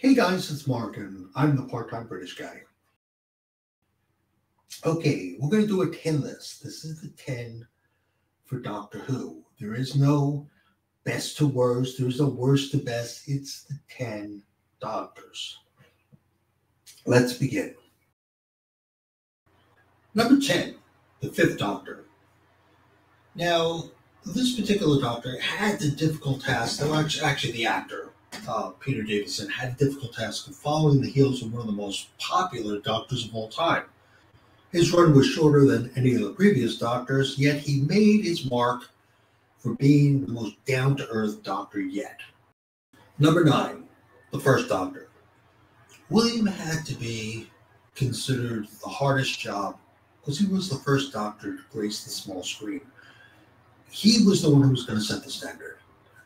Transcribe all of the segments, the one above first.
Hey guys, it's Mark, and I'm the part-time British guy. Okay, we're going to do a 10 list. This is the 10 for Doctor Who. There is no best to worst. There's no worst to best. It's the 10 doctors. Let's begin. Number 10, the fifth Doctor. Now, this particular Doctor had the difficult task, actually the actor, Peter Davison, had the difficult task of following the heels of one of the most popular Doctors of all time. His run was shorter than any of the previous Doctors, yet he made his mark for being the most down-to-earth Doctor yet. Number 9, the first Doctor. William had to be considered the hardest job because he was the first Doctor to grace the small screen. He was the one who was going to set the standard.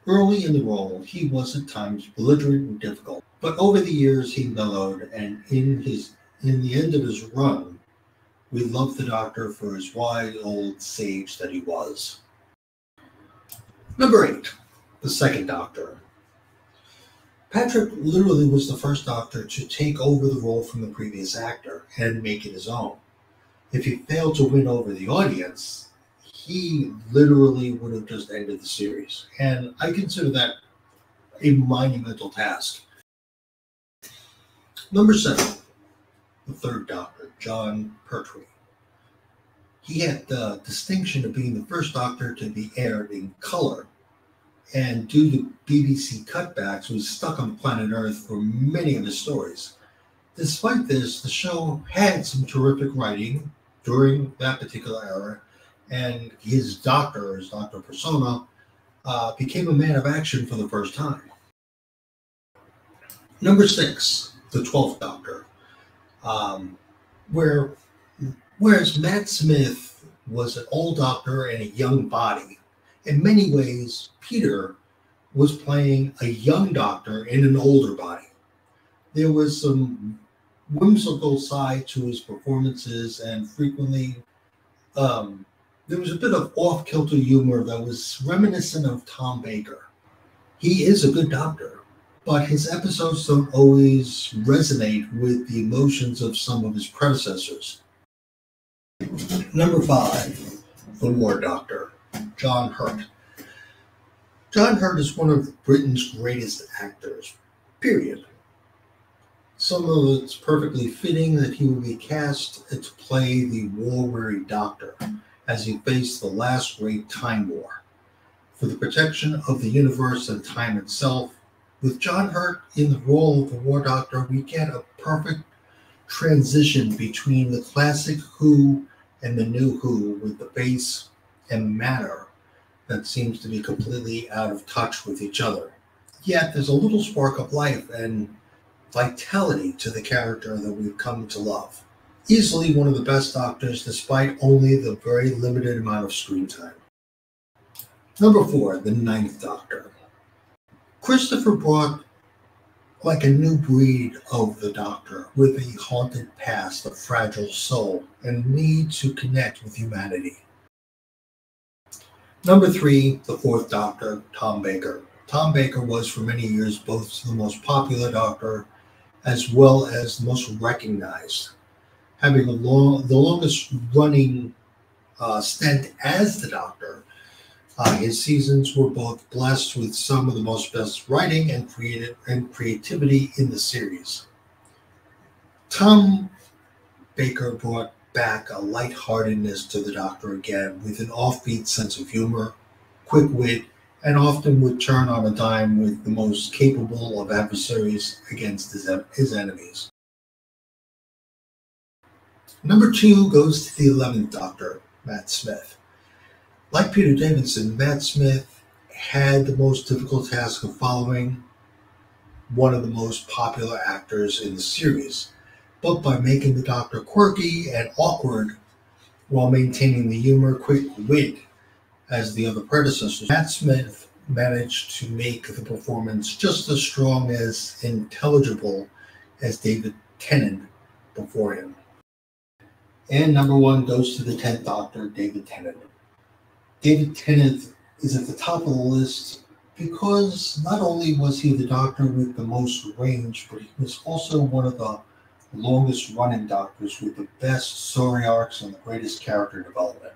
Early in the role, he was at times belligerent and difficult, but over the years he mellowed, and in the end of his run, we loved the Doctor for his wise old sage that he was. Number 8, the second Doctor. Patrick literally was the first Doctor to take over the role from the previous actor and make it his own. If he failed to win over the audience, he literally would have just ended the series. And I consider that a monumental task. Number 7, the third Doctor, John Pertwee. He had the distinction of being the first Doctor to be aired in color, and due to BBC cutbacks, was stuck on planet Earth for many of his stories. Despite this, the show had some terrific writing during that particular era, and his Doctor persona, became a man of action for the first time. Number 6, the 12th Doctor, whereas Matt Smith was an old Doctor and a young body, in many ways, Peter was playing a young Doctor in an older body. There was some whimsical side to his performances, and frequently there was a bit of off-kilter humor that was reminiscent of Tom Baker. He is a good Doctor, but his episodes don't always resonate with the emotions of some of his predecessors. Number 5, the War Doctor, John Hurt. John Hurt is one of Britain's greatest actors, period. Some of it's perfectly fitting that he would be cast to play the war-weary Doctor as he faced the last great Time War. For the protection of the universe and time itself, with John Hurt in the role of the War Doctor, we get a perfect transition between the classic Who and the new Who, with the pace and manner that seems to be completely out of touch with each other. Yet there's a little spark of life and vitality to the character that we've come to love. Easily one of the best Doctors, despite only the very limited amount of screen time. Number 4, the 9th Doctor. Christopher brought like a new breed of the Doctor with a haunted past, a fragile soul, and need to connect with humanity. Number 3, the 4th Doctor, Tom Baker. Tom Baker was for many years both the most popular Doctor as well as the most recognized, having the longest running stint as the Doctor. His seasons were both blessed with some of the most best writing and creativity in the series. Tom Baker brought back a lightheartedness to the Doctor again, with an offbeat sense of humor, quick wit, and often would turn on a dime with the most capable of adversaries against his enemies. Number 2 goes to the 11th Doctor, Matt Smith. Like Peter Davison, Matt Smith had the most difficult task of following one of the most popular actors in the series, but by making the Doctor quirky and awkward while maintaining the humor, quick wit as the other predecessors, Matt Smith managed to make the performance just as strong as intelligible as David Tennant before him. And number 1 goes to the 10th Doctor, David Tennant. David Tennant is at the top of the list because not only was he the doctor with the most range, but he was also one of the longest running doctors with the best story arcs and the greatest character development.